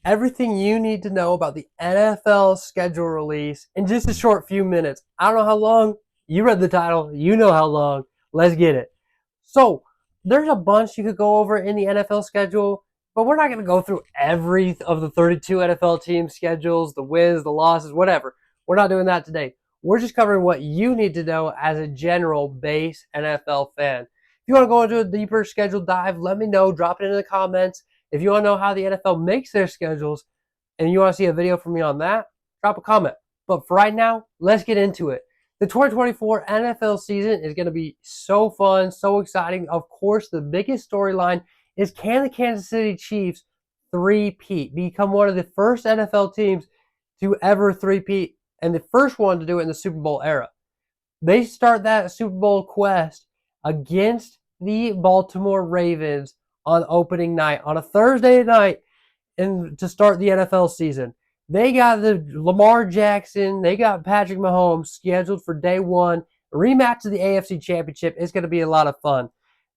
everything you need to know about the NFL schedule release in just a short few minutes. I don't know how long. You read the title. You know how long. Let's get it. So, there's a bunch you could go over in the NFL schedule, but we're not going to go through every of the 32 NFL team schedules, the wins, the losses, whatever. We're not doing that today. We're just covering what you need to know as a general base NFL fan. If you want to go into a deeper schedule dive, let me know. Drop it in the comments. If you want to know how the NFL makes their schedules and you want to see a video from me on that, drop a comment. But for right now, let's get into it. The 2024 NFL season is going to be so fun, so exciting. Of course, the biggest storyline is, can the Kansas City Chiefs three-peat, become one of the first NFL teams to ever three-peat and the first one to do it in the Super Bowl era. They start that Super Bowl quest against the Baltimore Ravens on opening night, on a Thursday night, and to start the NFL season. They got the Lamar Jackson, they got Patrick Mahomes scheduled for day one. A rematch of the AFC Championship is going to be a lot of fun.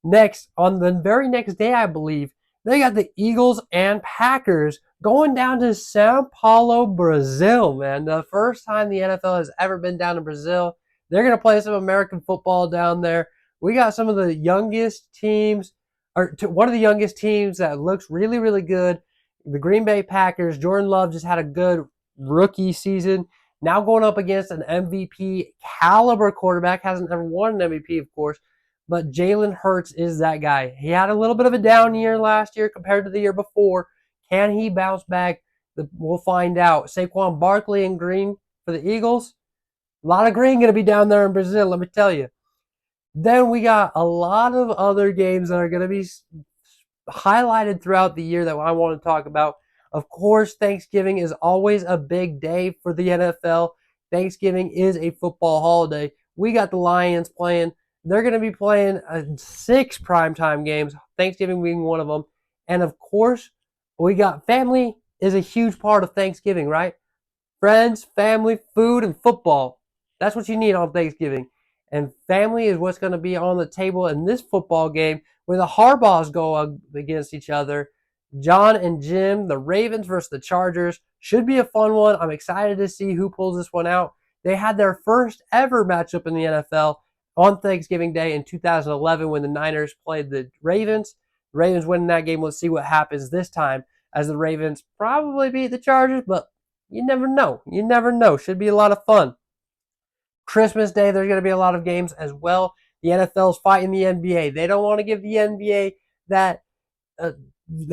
Next, on the very next day, I believe, they got the Eagles and Packers going down to Sao Paulo, Brazil, man. The first time the NFL has ever been down to Brazil. They're going to play some American football down there. We got some of the youngest teams, or one of the youngest teams that looks really, really good. The Green Bay Packers. Jordan Love just had a good rookie season. Now going up against an MVP caliber quarterback. Hasn't ever won an MVP, of course, but Jalen Hurts is that guy. He had a little bit of a down year last year compared to the year before. Can he bounce back? We'll find out. Saquon Barkley and Green for the Eagles. A lot of green going to be down there in Brazil, let me tell you. Then we got a lot of other games that are going to be highlighted throughout the year that I want to talk about. Of course, Thanksgiving is always a big day for the NFL. Thanksgiving is a football holiday. We got the Lions playing. They're going to be playing 6 primetime games, Thanksgiving being one of them. And of course, we got family is a huge part of Thanksgiving, right? Friends, family, food, and football. That's what you need on Thanksgiving. And family is what's going to be on the table in this football game where the Harbaughs go against each other. John and Jim, the Ravens versus the Chargers. Should be a fun one. I'm excited to see who pulls this one out. They had their first ever matchup in the NFL on Thanksgiving Day in 2011 when the Niners played the Ravens. The Ravens winning that game. Let's see what happens this time as the Ravens probably beat the Chargers, but you never know. You never know. Should be a lot of fun. Christmas Day, there's going to be a lot of games as well. The NFL's fighting the NBA. They don't want to give the NBA that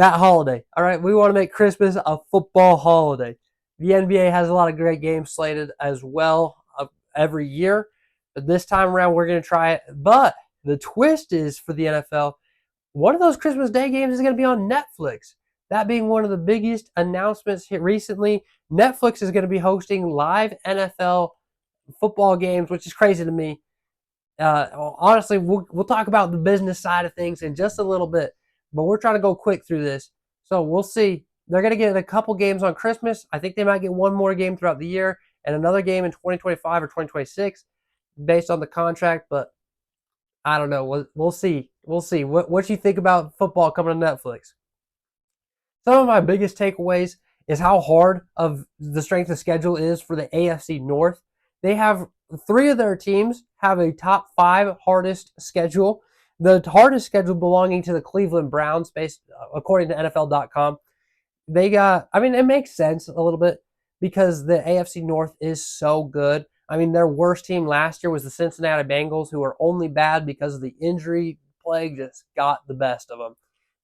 holiday. All right, we want to make Christmas a football holiday. The NBA has a lot of great games slated as well every year. But this time around, we're going to try it. But the twist is for the NFL, one of those Christmas Day games is going to be on Netflix. That being one of the biggest announcements here recently. Netflix is going to be hosting live NFL football games, which is crazy to me. Honestly, we'll talk about the business side of things in just a little bit, but we're trying to go quick through this. So we'll see. They're going to get a couple games on Christmas. I think they might get one more game throughout the year and another game in 2025 or 2026 based on the contract, but I don't know. We'll see. We'll see. What you think about football coming to Netflix? Some of my biggest takeaways is how hard of the strength of schedule is for the AFC North. They have 3 of their teams have a top 5 hardest schedule. The hardest schedule belonging to the Cleveland Browns, based according to NFL.com. It makes sense a little bit because the AFC North is so good. I mean, their worst team last year was the Cincinnati Bengals, who are only bad because of the injury plague just got the best of them.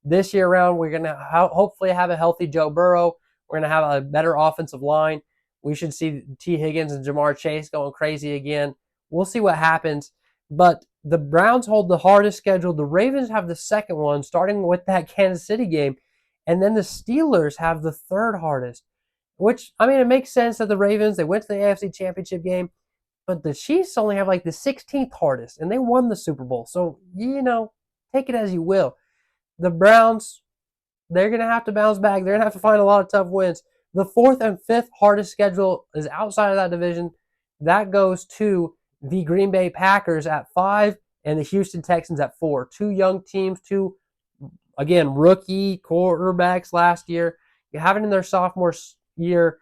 This year around, we're going to hopefully have a healthy Joe Burrow. We're going to have a better offensive line. We should see T. Higgins and Jamar Chase going crazy again. We'll see what happens. But the Browns hold the hardest schedule. The Ravens have the second one, starting with that Kansas City game. And then the Steelers have the third hardest. Which, it makes sense that the Ravens, they went to the AFC Championship game. But the Chiefs only have like the 16th hardest. And they won the Super Bowl. So, take it as you will. The Browns, they're going to have to bounce back. They're going to have to find a lot of tough wins. The 4th and 5th hardest schedule is outside of that division. That goes to the Green Bay Packers at 5 and the Houston Texans at 4. 2 young teams, 2, again, rookie quarterbacks last year. You have it in their sophomore year.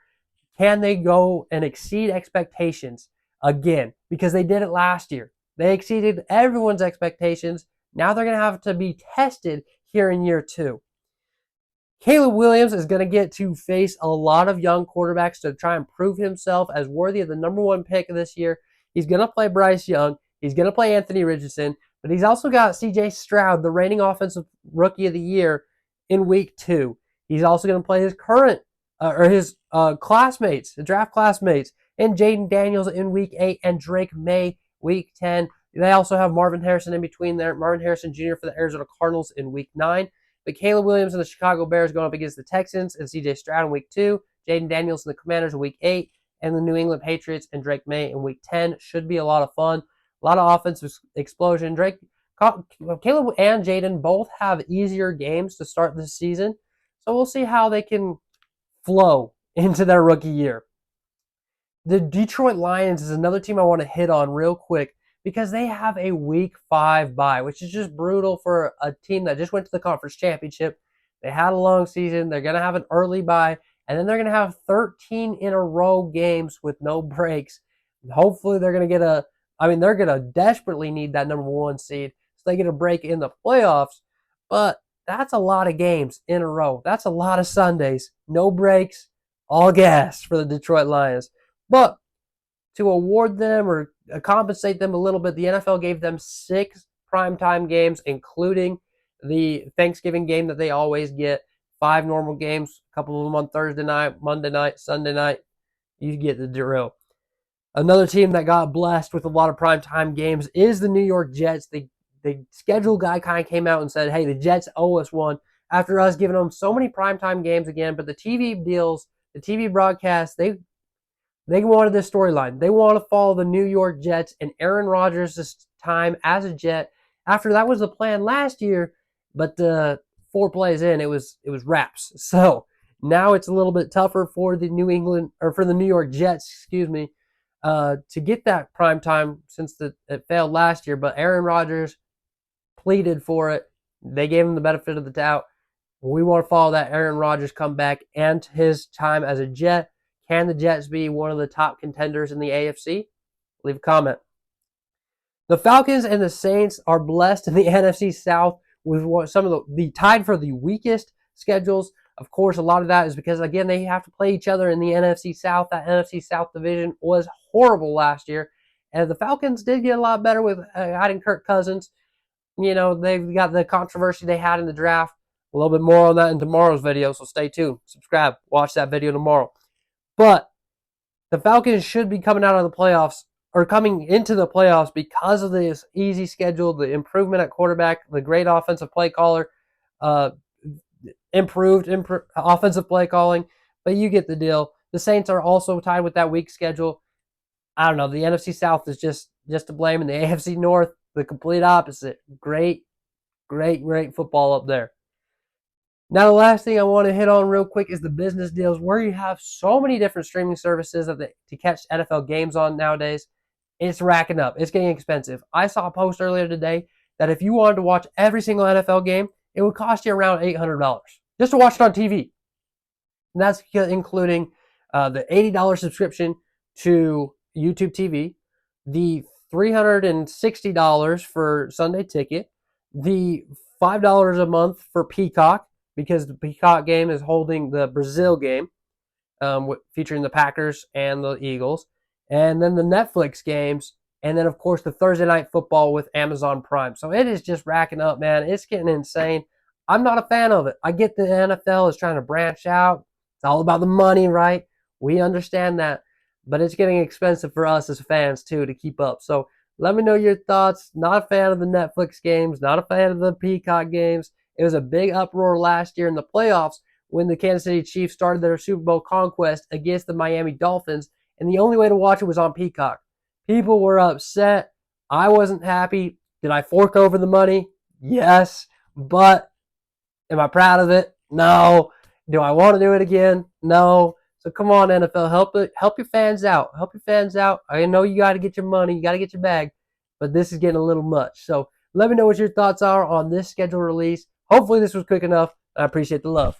Can they go and exceed expectations again? Because they did it last year. They exceeded everyone's expectations. Now they're going to have to be tested here in year 2. Caleb Williams is going to get to face a lot of young quarterbacks to try and prove himself as worthy of the number 1 pick this year. He's going to play Bryce Young. He's going to play Anthony Richardson. But he's also got C.J. Stroud, the reigning offensive rookie of the year, in week 2. He's also going to play his classmates, the draft classmates, and Jaden Daniels in week 8 and Drake May week 10. They also have Marvin Harrison in between there. Marvin Harrison Jr. for the Arizona Cardinals in week 9. But Caleb Williams and the Chicago Bears going up against the Texans and C.J. Stroud in week 2. Jaden Daniels and the Commanders in week 8. And the New England Patriots and Drake May in week 10. Should be a lot of fun. A lot of offensive explosion. Caleb and Jaden both have easier games to start this season. So we'll see how they can flow into their rookie year. The Detroit Lions is another team I want to hit on real quick because they have a week 5 bye, which is just brutal for a team that just went to the conference championship. They had a long season. They're going to have an early bye, and then they're going to have 13 in a row games with no breaks. Hopefully they're going to they're going to desperately need that number 1 seed so they get a break in the playoffs. But that's a lot of games in a row. That's a lot of Sundays. No breaks, all gas for the Detroit Lions. But to award them or compensate them a little bit, the NFL gave them 6 primetime games, including the Thanksgiving game that they always get, 5 normal games, a couple of them on Thursday night, Monday night, Sunday night. You get the drill. Another team that got blessed with a lot of primetime games is the New York Jets. The schedule guy kind of came out and said, hey, the Jets owe us one after us giving them so many primetime games again. But the TV deals, the TV broadcasts, they wanted this storyline. They want to follow the New York Jets and Aaron Rodgers' time as a Jet. After that was the plan last year, but 4 plays in, it was wraps. So now it's a little bit tougher for the New York Jets, to get that prime time since it failed last year. But Aaron Rodgers pleaded for it. They gave him the benefit of the doubt. We want to follow that Aaron Rodgers comeback and his time as a Jet. Can the Jets be one of the top contenders in the AFC? Leave a comment. The Falcons and the Saints are blessed in the NFC South with some of the tied for the weakest schedules. Of course, a lot of that is because, again, they have to play each other in the NFC South. That NFC South division was horrible last year. And the Falcons did get a lot better with adding Kirk Cousins. They've got the controversy they had in the draft. A little bit more on that in tomorrow's video, so stay tuned. Subscribe. Watch that video tomorrow. But the Falcons should be coming out of the playoffs or coming into the playoffs because of this easy schedule, the improvement at quarterback, the great offensive play caller, improved offensive play calling. But you get the deal. The Saints are also tied with that weak schedule. I don't know. The NFC South is just to blame, and the AFC North, the complete opposite. Great football up there. Now, the last thing I want to hit on real quick is the business deals, where you have so many different streaming services to catch NFL games on nowadays. It's racking up. It's getting expensive. I saw a post earlier today that if you wanted to watch every single NFL game, it would cost you around $800 just to watch it on TV. And that's including the $80 subscription to YouTube TV, the $360 for Sunday Ticket, the $5 a month for Peacock, because the Peacock game is holding the Brazil game, featuring the Packers and the Eagles, and then the Netflix games, and then, of course, the Thursday Night Football with Amazon Prime. So it is just racking up, man. It's getting insane. I'm not a fan of it. I get the NFL is trying to branch out. It's all about the money, right? We understand that. But it's getting expensive for us as fans, too, to keep up. So let me know your thoughts. Not a fan of the Netflix games. Not a fan of the Peacock games. It was a big uproar last year in the playoffs when the Kansas City Chiefs started their Super Bowl conquest against the Miami Dolphins, and the only way to watch it was on Peacock. People were upset. I wasn't happy. Did I fork over the money? Yes. But am I proud of it? No. Do I want to do it again? No. So come on, NFL, help your fans out. Help your fans out. I know you got to get your money, you got to get your bag, but this is getting a little much. So let me know what your thoughts are on this schedule release. Hopefully this was quick enough. I appreciate the love.